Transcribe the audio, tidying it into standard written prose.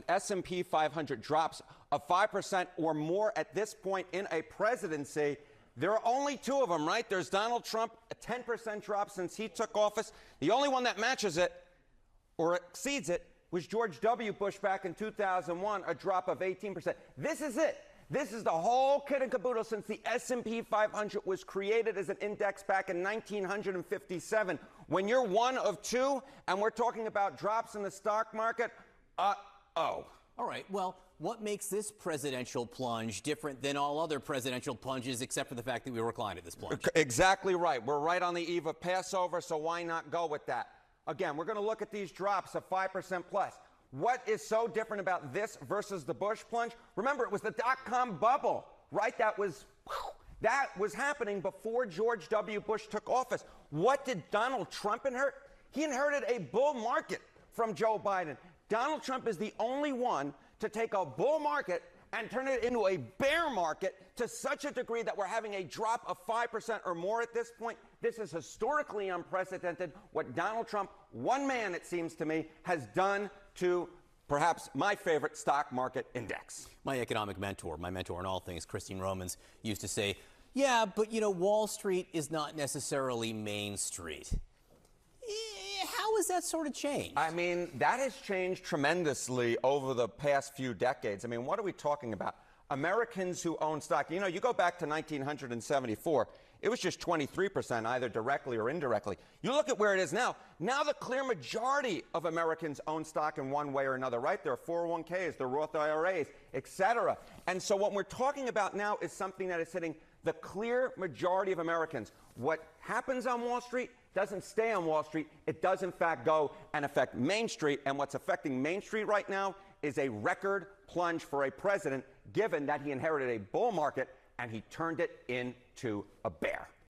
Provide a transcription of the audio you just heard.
S&P 500 drops of 5% or more at this point in a presidency. There are only two of them, right? There's Donald Trump, a 10% drop since he took office. The only one that matches it or exceeds it was George W. Bush back in 2001, a drop of 18%. This is it. This is the whole kit and caboodle since the S&P 500 was created as an index back in 1957. When you're one of two and we're talking about drops in the stock market, All right. Well, what makes this presidential plunge different than all other presidential plunges, except for the fact that we recline at this plunge? Exactly right. We're right on the eve of Passover, so why not go with that? Again, we're going to look at these drops of 5% plus. What is so different about this versus the Bush plunge? Remember, it was the dot-com bubble, right? That was happening before George W. Bush took office. What did Donald Trump inherit? He inherited a bull market from Joe Biden. Donald Trump is the only one to take a bull market and turn it into a bear market to such a degree that we're having a drop of 5% or more at this point. This is historically unprecedented. What Donald Trump, one man, it seems to me, has done to perhaps my favorite stock market index. My economic mentor, my mentor in all things, Christine Romans, used to say, yeah, but Wall Street is not necessarily Main Street. How has that sort of changed? I mean, that has changed tremendously over the past few decades. I mean, what are we talking about? Americans who own stock. You go back to 1974, it was just 23%, either directly or indirectly. You look at where it is now. Now the clear majority of Americans own stock in one way or another, right? There are 401ks, there are Roth IRAs, etc. And so what we're talking about now is something that is hitting the clear majority of Americans. What happens on Wall Street doesn't stay on Wall Street. It does, in fact, go and affect Main Street. And what's affecting Main Street right now is a record plunge for a president, given that he inherited a bull market and he turned it into a bear.